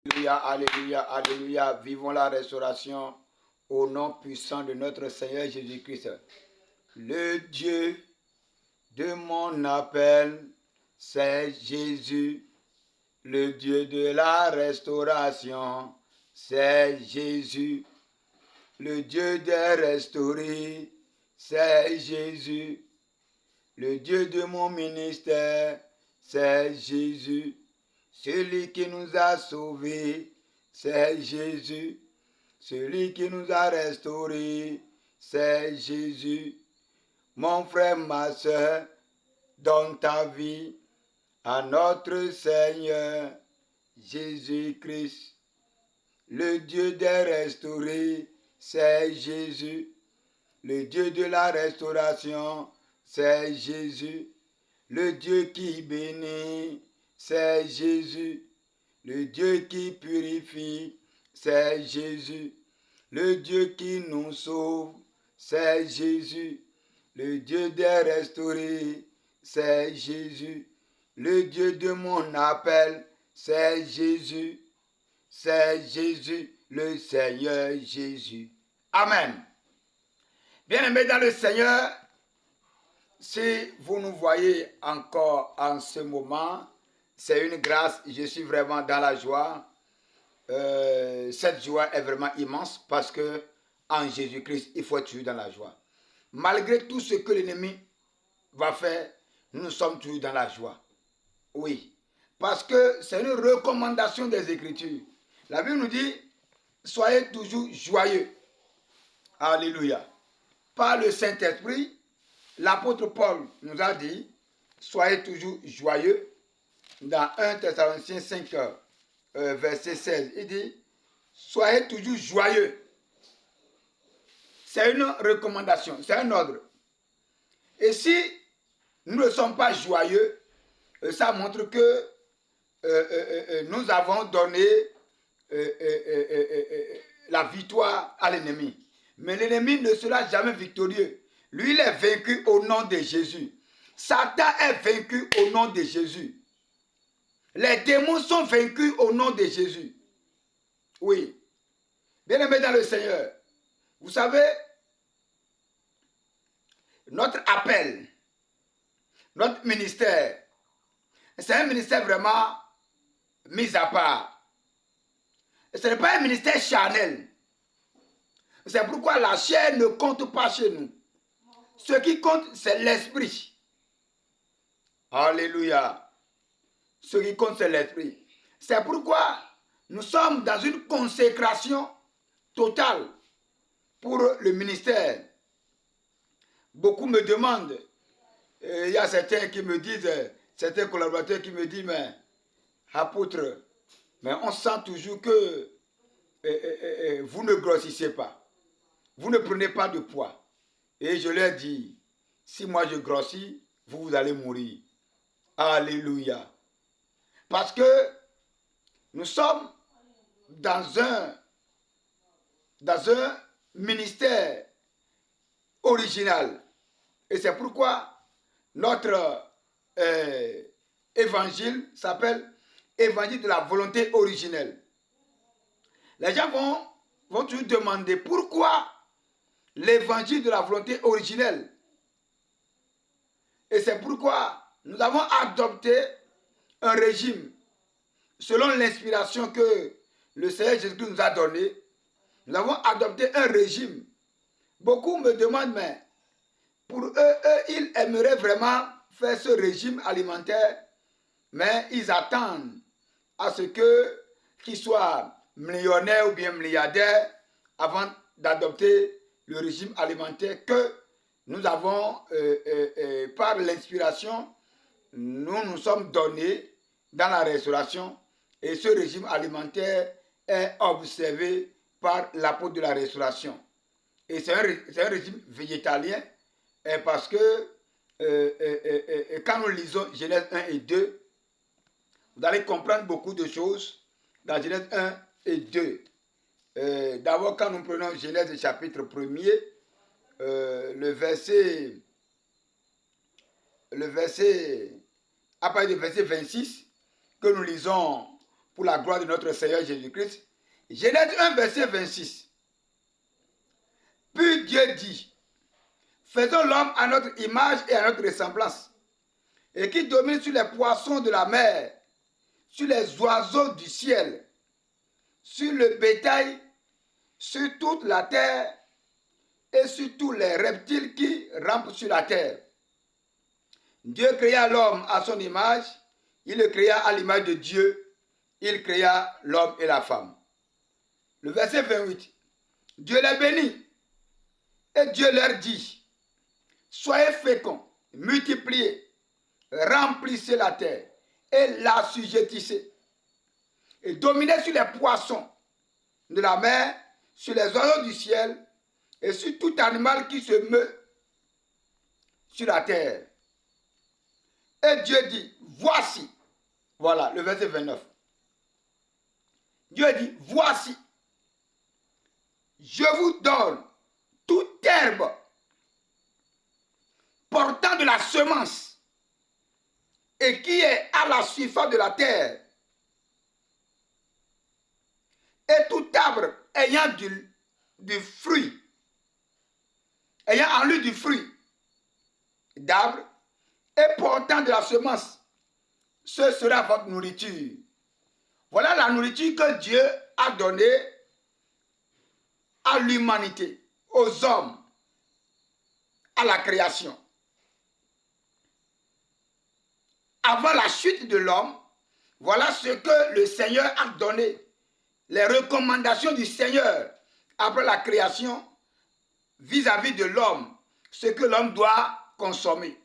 Alléluia, alléluia, alléluia. Vivons la restauration au nom puissant de notre Seigneur Jésus-Christ. Le Dieu de mon appel, c'est Jésus. Le Dieu de la restauration, c'est Jésus. Le Dieu des restaurés, c'est Jésus. Le Dieu de mon ministère, c'est Jésus. Celui qui nous a sauvés, c'est Jésus. Celui qui nous a restaurés, c'est Jésus. Mon frère, ma soeur, donne ta vie à notre Seigneur Jésus-Christ. Le Dieu des restaurés, c'est Jésus. Le Dieu de la restauration, c'est Jésus. Le Dieu qui bénit, c'est Jésus. Le Dieu qui purifie, c'est Jésus. Le Dieu qui nous sauve, c'est Jésus. Le Dieu des restaurés, c'est Jésus. Le Dieu de mon appel, c'est Jésus. C'est Jésus, le Seigneur Jésus. Amen. Bien-aimés dans le Seigneur, si vous nous voyez encore en ce moment, c'est une grâce, je suis vraiment dans la joie. Cette joie est vraiment immense parce que en Jésus-Christ, il faut être toujours dans la joie. Malgré tout ce que l'ennemi va faire, nous sommes toujours dans la joie. Oui, parce que c'est une recommandation des Écritures. La Bible nous dit, soyez toujours joyeux. Alléluia. Par le Saint-Esprit, l'apôtre Paul nous a dit, soyez toujours joyeux. Dans 1 Thessaloniciens 5, verset 16, il dit, soyez toujours joyeux. C'est une recommandation, c'est un ordre. Et si nous ne sommes pas joyeux, ça montre que nous avons donné la victoire à l'ennemi. Mais l'ennemi ne sera jamais victorieux. Lui, il est vaincu au nom de Jésus. Satan est vaincu au nom de Jésus. Les démons sont vaincus au nom de Jésus. Oui. Bien-aimés dans le Seigneur, vous savez, notre appel, notre ministère, c'est un ministère vraiment mis à part. Ce n'est pas un ministère charnel. C'est pourquoi la chair ne compte pas chez nous. Ce qui compte, c'est l'esprit. Alléluia. Ce qui compte, c'est l'esprit. C'est pourquoi nous sommes dans une consécration totale pour le ministère. Beaucoup me demandent, il y a certains qui me disent, certains collaborateurs qui me disent, mais apôtre, mais on sent toujours que vous ne grossissez pas. Vous ne prenez pas de poids. Et je leur dis, si moi je grossis, vous allez mourir. Alléluia. Parce que nous sommes dans un ministère original. Et c'est pourquoi notre évangile s'appelle évangile de la volonté originelle. Les gens vont toujours demander pourquoi l'évangile de la volonté originelle. Et c'est pourquoi nous avons adopté un régime selon l'inspiration que le Seigneur Jésus-Christ nous a donné. Nous avons adopté un régime. Beaucoup me demandent, mais pour eux, ils aimeraient vraiment faire ce régime alimentaire, mais ils attendent à ce qu'ils soient millionnaires ou bien milliardaires avant d'adopter le régime alimentaire que nous avons, par l'inspiration, nous sommes donnés dans la restauration. Et ce régime alimentaire est observé par l'apôtre de la restauration. Et c'est un régime végétalien parce que quand nous lisons Genèse 1 et 2, vous allez comprendre beaucoup de choses dans Genèse 1 et 2. D'abord, quand nous prenons Genèse chapitre 1er, le verset à partir du verset 26, que nous lisons pour la gloire de notre Seigneur Jésus-Christ. Genèse 1, verset 26. Puis Dieu dit, faisons l'homme à notre image et à notre ressemblance, et qui domine sur les poissons de la mer, sur les oiseaux du ciel, sur le bétail, sur toute la terre et sur tous les reptiles qui rampent sur la terre. Dieu créa l'homme à son image, il le créa à l'image de Dieu, il créa l'homme et la femme. Le verset 28, Dieu les bénit et Dieu leur dit, soyez féconds, multipliez, remplissez la terre et l'assujettissez et dominez sur les poissons de la mer, sur les oiseaux du ciel et sur tout animal qui se meut sur la terre. Et Dieu dit, voici, voilà le verset 29. Dieu dit, voici, je vous donne toute herbe portant de la semence et qui est à la surface de la terre, et tout arbre ayant du fruit, ayant en lui du fruit d'arbre et portant de la semence, ce sera votre nourriture. Voilà la nourriture que Dieu a donnée à l'humanité, aux hommes, à la création. Avant la chute de l'homme, voilà ce que le Seigneur a donné. Les recommandations du Seigneur après la création vis-à-vis de l'homme, ce que l'homme doit consommer,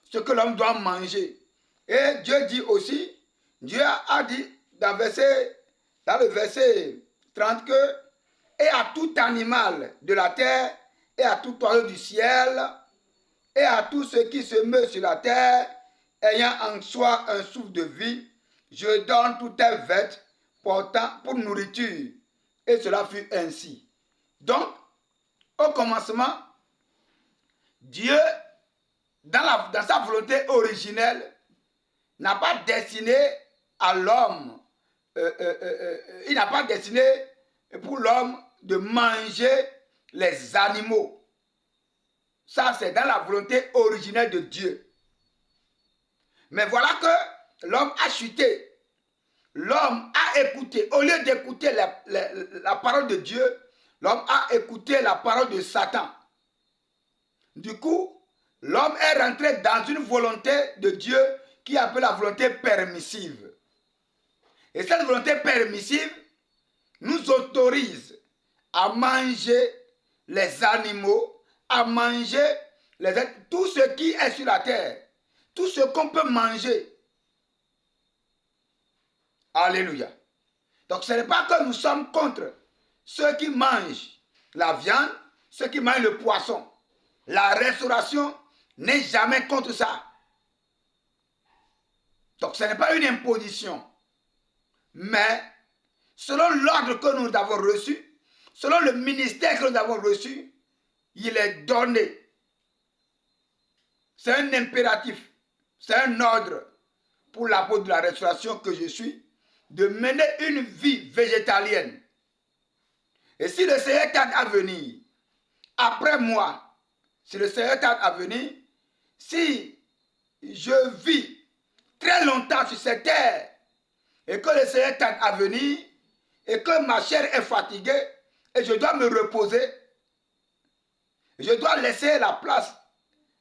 ce que l'homme doit manger. Et Dieu dit aussi, Dieu a dit dans le verset 30 que et à tout animal de la terre, et à tout oiseau du ciel, et à tout ce qui se meut sur la terre, ayant en soi un souffle de vie, je donne toute bête portant pour nourriture. Et cela fut ainsi. Donc, au commencement, Dieu, dans sa volonté originelle, n'a pas destiné à l'homme, il n'a pas destiné pour l'homme de manger les animaux. Ça, c'est dans la volonté originelle de Dieu. Mais voilà que l'homme a chuté. L'homme a écouté. Au lieu d'écouter la parole de Dieu, l'homme a écouté la parole de Satan. Du coup, l'homme est rentré dans une volonté de Dieu qui appelle la volonté permissive. Et cette volonté permissive nous autorise à manger les animaux, à manger tout ce qui est sur la terre, tout ce qu'on peut manger. Alléluia. Donc ce n'est pas que nous sommes contre ceux qui mangent la viande, ceux qui mangent le poisson. La restauration n'est jamais contre ça. Donc ce n'est pas une imposition. Mais selon l'ordre que nous avons reçu, selon le ministère que nous avons reçu, il est donné. C'est un impératif, c'est un ordre pour l'apôtre de la restauration que je suis, de mener une vie végétalienne. Et si le Seigneur tarde à venir, après moi, si le Seigneur tarde à venir, si je vis très longtemps sur cette terre, et que le Seigneur tarde à venir, et que ma chair est fatiguée, et je dois me reposer, je dois laisser la place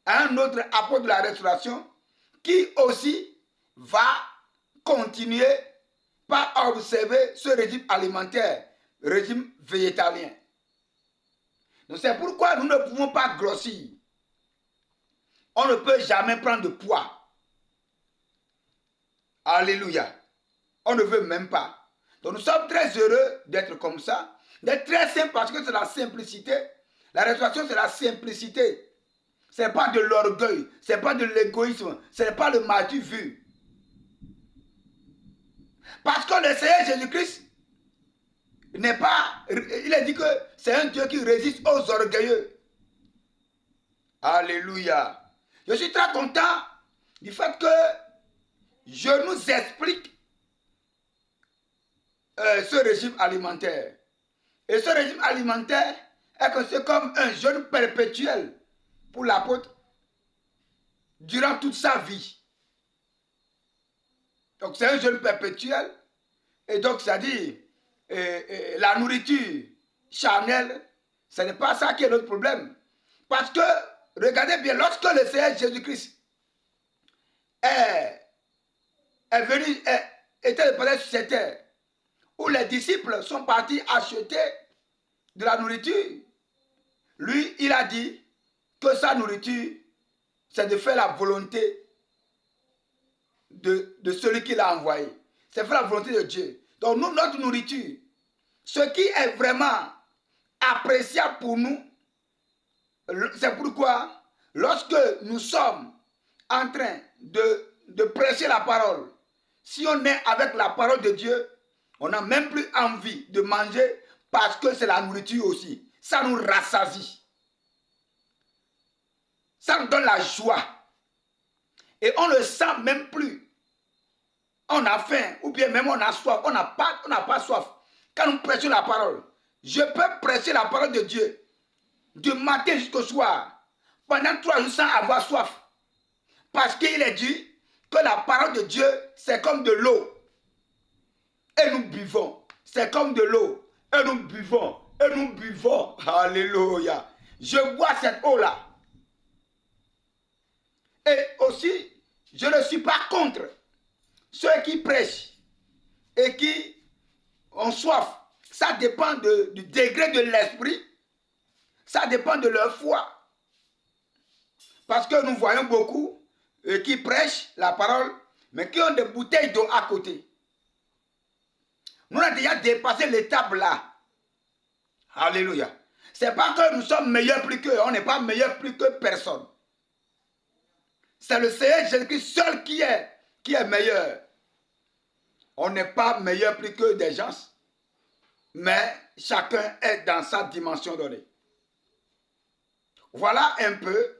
à un autre apôtre de la restauration qui aussi va continuer par observer ce régime alimentaire, régime végétalien. Donc c'est pourquoi nous ne pouvons pas grossir. On ne peut jamais prendre de poids. Alléluia. On ne veut même pas. Donc nous sommes très heureux d'être comme ça, d'être très simple parce que c'est la simplicité. La restauration, c'est la simplicité. Ce n'est pas de l'orgueil, ce n'est pas de l'égoïsme, ce n'est pas le matu vu. Parce que le Seigneur Jésus-Christ n'est pas, il a dit que c'est un Dieu qui résiste aux orgueilleux. Alléluia. Je suis très content du fait que je nous explique ce régime alimentaire. Et ce régime alimentaire est considéré comme un jeûne perpétuel pour l'apôtre durant toute sa vie. Donc c'est un jeûne perpétuel. Et donc c'est-à-dire la nourriture charnelle, ce n'est pas ça qui est notre problème. Parce que, regardez bien, lorsque le Seigneur Jésus-Christ est venu, était le palais sur cette terre, où les disciples sont partis acheter de la nourriture, lui, il a dit que sa nourriture, c'est de faire la volonté de celui qui l'a envoyé. C'est faire la volonté de Dieu. Donc nous, notre nourriture, ce qui est vraiment appréciable pour nous, c'est pourquoi lorsque nous sommes en train de prêcher la parole, si on est avec la parole de Dieu, on n'a même plus envie de manger parce que c'est la nourriture aussi. Ça nous rassasie. Ça nous donne la joie. Et on ne le sent même plus. On a faim ou bien même on a soif. On n'a pas soif. Quand nous prêchons la parole, je peux prêcher la parole de Dieu du matin jusqu'au soir pendant 3 jours sans avoir soif. Parce qu'il est dit que la parole de Dieu, c'est comme de l'eau. Et nous buvons. C'est comme de l'eau. Et nous buvons. Et nous buvons. Alléluia. Je bois cette eau-là. Et aussi, je ne suis pas contre ceux qui prêchent et qui ont soif. Ça dépend du degré de l'esprit. Ça dépend de leur foi. Parce que nous voyons beaucoup qui prêchent la parole, mais qui ont des bouteilles d'eau à côté. Nous avons déjà dépassé l'étape là. Alléluia. Ce n'est pas que nous sommes meilleurs plus qu'eux. On n'est pas meilleurs plus que personne. C'est le Seigneur Jésus-Christ seul qui est meilleur. On n'est pas meilleur plus que des gens, mais chacun est dans sa dimension donnée. Voilà un peu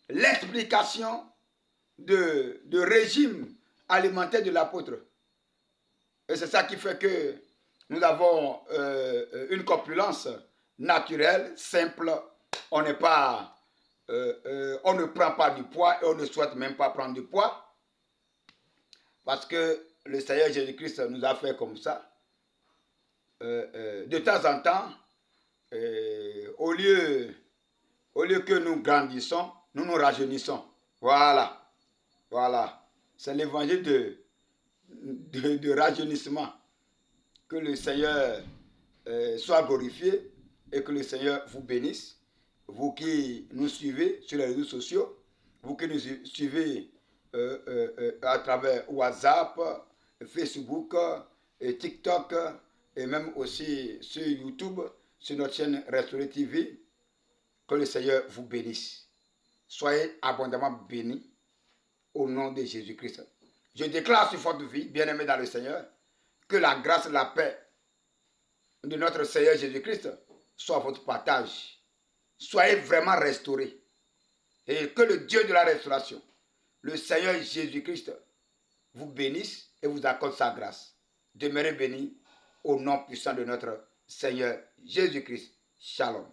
l'explication de régime alimentaire de l'apôtre. Et c'est ça qui fait que nous avons une corpulence naturelle, simple. On n'est pas, on ne prend pas du poids et on ne souhaite même pas prendre du poids. Parce que le Seigneur Jésus-Christ nous a fait comme ça. De temps en temps, au lieu que nous grandissons, nous nous rajeunissons. Voilà. Voilà. C'est l'évangile de rajeunissement. Que le Seigneur soit glorifié et que le Seigneur vous bénisse. Vous qui nous suivez sur les réseaux sociaux, vous qui nous suivez à travers WhatsApp, Facebook, et TikTok, et même aussi sur YouTube, sur notre chaîne Restauré TV, que le Seigneur vous bénisse. Soyez abondamment bénis au nom de Jésus-Christ. Je déclare sur votre vie, bien-aimés dans le Seigneur, que la grâce et la paix de notre Seigneur Jésus-Christ soit votre partage. Soyez vraiment restaurés. Et que le Dieu de la restauration, le Seigneur Jésus-Christ, vous bénisse et vous accorde sa grâce. Demeurez bénis au nom puissant de notre Seigneur Jésus-Christ. Shalom.